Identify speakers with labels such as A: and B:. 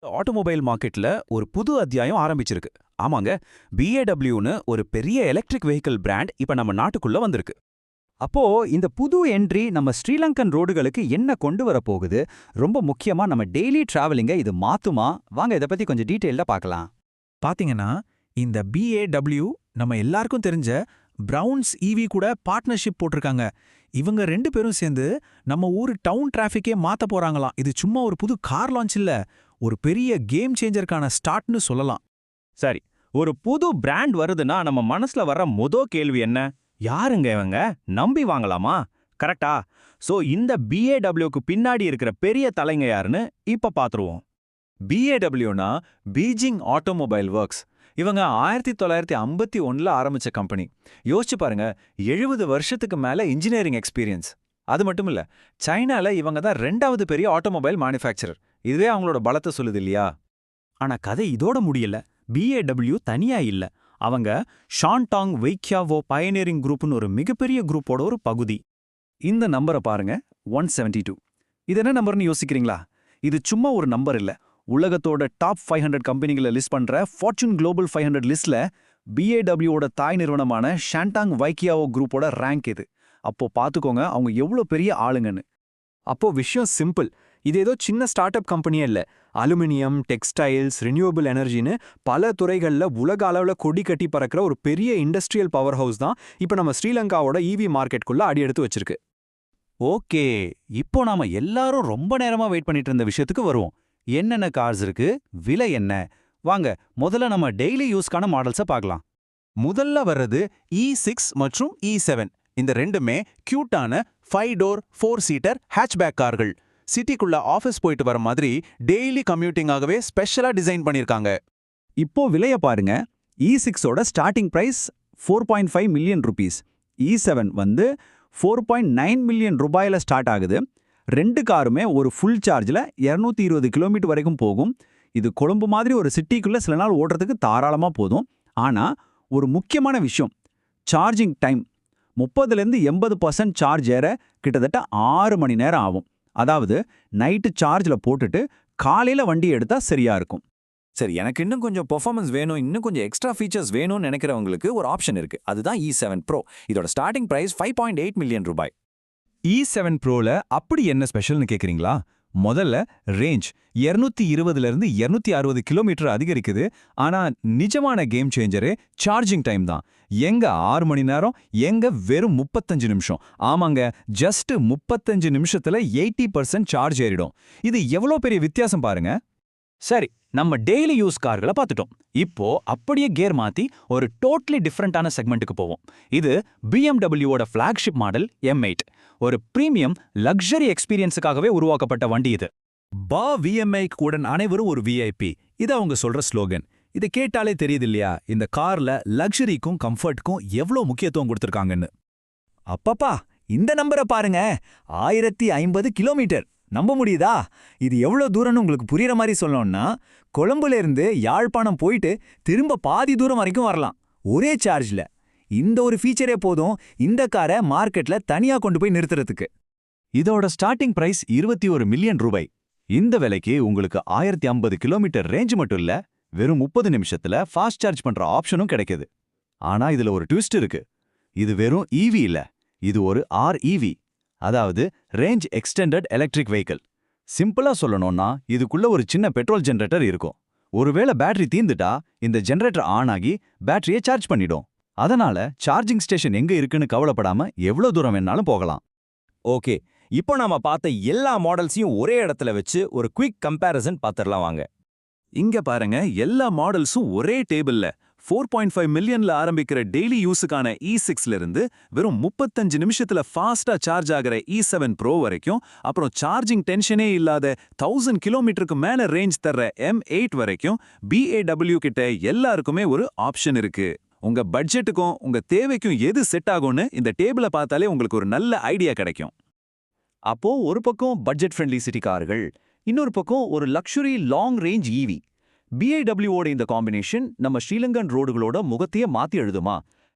A: Automobile மார்க்கெட்ல ஒரு புது அத்தியாயம் ஆரம்பிச்சிருக்கு. ஆமாங்க, பிஏடபிள்யூன்னு ஒரு பெரிய எலக்ட்ரிக் வெஹிக்கிள் பிராண்ட் இப்ப நம்ம நாட்டுக்குள்ள வந்திருக்கு.
B: அப்போ இந்த புது என்ட்ரி நம்ம ஸ்ரீலங்கன் ரோடுகளுக்கு என்ன கொண்டு வர போகுது? ரொம்ப முக்கியமா நம்ம டெய்லி டிராவலிங்க இது மாத்துமா? வாங்க இத பத்தி கொஞ்சம் டீடைல்டா பார்க்கலாம்.
C: பாத்தீங்கன்னா இந்த BAW நம்ம எல்லாருக்கும் தெரிஞ்ச பிரவுன்ஸ் ஈவி கூட பார்ட்னர்ஷிப் போட்டிருக்காங்க. இவங்க ரெண்டு பேரும் சேர்ந்து நம்ம ஊரு டவுன் டிராஃபிக்கே மாத்த போறாங்களாம். இது சும்மா ஒரு புது கார் லான்ச் இல்ல, ஒரு பெரிய கேம் சேஞ்சருக்கான ஸ்டார்ட்னு சொல்லலாம்.
A: சரி, ஒரு புது பிராண்ட் வருதுன்னா நம்ம மனசுல வர்ற கேள்வி என்ன? யாருங்க இவங்க? நம்பி வாங்கலாமா? கரெக்டா? சோ இந்த பிஏடபிள்யூக்கு பின்னாடி இருக்கிற பெரிய தலைங்க யாருன்னு இப்ப பாத்துருவோம்.
D: BAWனா பீஜிங் ஆட்டோமொபைல் ஒர்க்ஸ். இவங்க 1951ல ஆரம்பிச்ச கம்பெனி. யோசிச்சு பாருங்க, 70 வருஷத்துக்கு மேல இன்ஜினியரிங் எக்ஸ்பீரியன்ஸ். அது மட்டும் இல்ல, சைனால இவங்க தான் 2வது பெரிய ஆட்டோமொபைல் மேனுஃபேக்சரர். இதுவே அவங்களோட பலத்தை சொல்லுது இல்லையா?
A: ஆனா கதை இதோட முடியல. பிஏடபிள்யூ தனியா இல்ல. அவங்க ஷான்டாங் வெய்க்யாவோ பயனியரிங் குரூப்னு ஒரு மிகப்பெரிய குரூப்போட ஒரு பகுதி.
D: இந்த நம்பரை பாருங்க, 172. இது என்ன நம்பர்னு யோசிக்கிறீங்களா? இது சும்மா ஒரு நம்பர் இல்ல. உலகத்தோட டாப் 500 கம்பெனிகளை லிஸ்ட் பண்ற ஃபார்ச்சூன் குளோபல் 500 லிஸ்ட்ல BAWவோட தாய் நிறுவனமான ஷான்டாங் வைக்கியாவோ குரூப்போட ரேங்க் இது. அப்போ பாத்துக்கோங்க அவங்க எவ்வளோ பெரிய ஆளுங்கன்னு.
E: அப்போ விஷயம் சிம்பிள். இது ஏதோ சின்ன ஸ்டார்ட் அப் கம்பெனியே இல்ல. அலுமினியம், டெக்ஸ்டைல்ஸ், ரினியூவபிள் எனர்ஜின்னு பல துறைகள்ல உலக அளவுல கொடி கட்டி பறக்கிற ஒரு பெரிய இண்டஸ்ட்ரியல் பவர் ஹவுஸ் தான் இப்ப நம்ம ஸ்ரீலங்காவோட EV மார்க்கெட்குள்ள அடி எடுத்து வச்சிருக்கு.
A: ஓகே, இப்போ நாம எல்லாரும் ரொம்ப நேரமா வெயிட் பண்ணிட்டு இருந்த விஷயத்துக்கு வருவோம். என்னென்ன கார்ஸ் இருக்கு, விலை என்ன? வாங்க முதல்ல நம்ம டெய்லி யூஸ்க்கான மாடல்ஸை பார்க்கலாம்.
F: முதல்ல வர்றது E6 மற்றும் E7. இந்த ரெண்டுமே கியூட்டான 5 டோர் 4 சீட்டர் ஹேட்ச்பேக் கார்கள். சிட்டிக்குள்ள ஆஃபீஸ் போயிட்டு வர மாதிரி டெய்லி கம்யூட்டிங்காகவே ஸ்பெஷலா டிசைன் பண்ணிருக்காங்க.
B: இப்போ விலைய பாருங்க. E6ஓட starting price 4.5 million rupees. E7 வந்து 4.9 மில்லியன் ரூபாயில ஸ்டார்ட் ஆகுது. ரெண்டு காருமே ஒரு ஃபுல் சார்ஜில் 220 கிலோமீட்டர் வரைக்கும் போகும். இது கொழும்பு மாதிரி ஒரு சிட்டிக்குள்ள சில நாள் ஓடுறதுக்கு தாராளமாக போதும். ஆனால் ஒரு முக்கியமான விஷயம், சார்ஜிங் டைம். 30லேருந்து 80% சார்ஜ் ஏற கிட்டத்தட்ட 6 மணி நேரம் ஆகும். அதாவது நைட்டு சார்ஜில் போட்டுட்டு காலையில் வண்டி எடுத்தால் சரியா இருக்கும்.
D: சரி, எனக்கு இன்னும் கொஞ்சம் பெர்ஃபார்மன்ஸ் வேணும், இன்னும் கொஞ்சம் எக்ஸ்ட்ரா ஃபீச்சர்ஸ் வேணும்னு நினைக்கிறவங்களுக்கு ஒரு ஆப்ஷன் இருக்கு. அதுதான் E7 Pro. இதோட ஸ்டார்டிங் பிரைஸ் 5.8 மில்லியன் ரூபாய்.
C: E7 Proல அப்படி என்ன ஸ்பெஷல்னு கேக்குறீங்களா? முதல்ல ரேஞ்ச் 220லேருந்து 260 கிலோமீட்டர் அதிகரிக்குது. ஆனா நிஜமான கேம் சேஞ்சரே சார்ஜிங் டைம் தான். எங்க 6 மணி நேரம், எங்க வெறும் 35 நிமிஷம். ஆமாங்க, ஜஸ்ட் 35 நிமிஷத்துல 80% சார்ஜ் ஏறிடும். இது எவ்வளோ பெரிய வித்தியாசம் பாருங்க.
A: சரி, நம்ம டெய்லி யூஸ் கார்களை பார்த்துட்டோம். இப்போ அப்படியே கியர் மாத்தி ஒரு டோட்டலி டிஃப்ரெண்டான செக்மெண்ட்டுக்கு போவோம். இது BMWவோட ஃபிளாக்ஷிப் மாடல் M8. ஒரு பிரீமியம் லக்ஸரி எக்ஸ்பீரியன்ஸுக்காகவே உருவாக்கப்பட்ட வண்டி இது.
C: பா VMI உடன் அனைவரும் ஒரு VIP. இது அவங்க சொல்ற ஸ்லோகன். இதை கேட்டாலே தெரியுது இல்லையா, இந்த கார்ல லக்ஸரிக்கும் கம்ஃபர்ட்க்கும் எவ்வளோ முக்கியத்துவம் கொடுத்துருக்காங்கன்னு.
E: அப்பப்பா, இந்த நம்பரை பாருங்க. 1050 கிலோமீட்டர். நம்ப முடியுதா? இது எவ்வளோ தூரம்னு உங்களுக்கு புரியுற மாதிரி சொல்லணும்னா, கொழும்புல இருந்து யாழ்ப்பாணம் போயிட்டு திரும்ப பாதி தூரம் வரைக்கும் வரலாம் ஒரே சார்ஜ்ல. இந்த ஒரு ஃபீச்சரே போதும் இந்த காரை மார்க்கெட்ல தனியா கொண்டு போய் நிறுத்துறதுக்கு.
D: இதோட ஸ்டார்டிங் பிரைஸ் 21 மில்லியன் ரூபாய். இந்த விலைக்கு உங்களுக்கு 1050 கிலோமீட்டர் ரேஞ்ச் மட்டும் இல்ல, வெறும் 30 நிமிஷத்துல ஃபாஸ்ட் சார்ஜ் பண்ற ஆப்ஷனும் கிடைக்குது. ஆனா இதுல ஒரு ட்விஸ்ட் இருக்கு. இது வெறும் EV இல்ல, இது ஒரு REV, அதாவது ரேஞ்ச் எக்ஸ்டெண்டட் எலக்ட்ரிக் வெஹிக்கிள். சிம்பிளா சொல்லணும்னா இதுக்குள்ள ஒரு சின்ன பெட்ரோல் ஜெனரேட்டர் இருக்கும். ஒருவேளை பேட்டரி தீர்ந்துட்டா இந்த ஜெனரேட்டர் ஆன் ஆகி பேட்டரியை சார்ஜ் பண்ணிடும். அதனால சார்ஜிங் ஸ்டேஷன் எங்க இருக்குன்னு கவலைப்படாம எவ்வளவு தூரம் வேணாலும் போகலாம்.
G: ஓகே, இப்போ நாம பார்த்த எல்லா மாடல்ஸையும் ஒரே இடத்துல வச்சு ஒரு குயிக் கம்பேரிசன் பார்த்துடலாம் வாங்க.
D: இங்க பாருங்க, எல்லா மாடல்ஸும் ஒரே டேபிள்ல 4.5 மில்லியன்ல ஆரம்பிக்கிற டெய்லி யூஸுக்கான E6ல இருந்து வெறும் 35 நிமிஷத்துல ஃபாஸ்டா சார்ஜ் ஆகிற E7 Pro வரைக்கும், அப்புறம் சார்ஜிங் டென்ஷனே இல்லாத 1000 கிலோமீட்டருக்கு மேல ரேஞ்ச் தர்ற M8 வரைக்கும் BAW கிட்ட எல்லாருக்குமே ஒரு ஆப்ஷன் இருக்கு. உங்க பட்ஜெட்டுக்கும் உங்க தேவைக்கும் எது செட் ஆகும்னு இந்த டேபிளை பார்த்தாலே உங்களுக்கு ஒரு நல்ல ஐடியா கிடைக்கும்.
G: அப்போ ஒரு பக்கம் பட்ஜெட் ஃப்ரெண்ட்லி சிட்டி கார்கள், இன்னொரு பக்கம் ஒரு லக்ஸுரி லாங் ரேஞ்ச் EV. BAWவோட இந்த காம்பினேஷன் நம்ம ஸ்ரீலங்கன் ரோடுகளோட முகத்தையே மாத்தி எழுதுமா?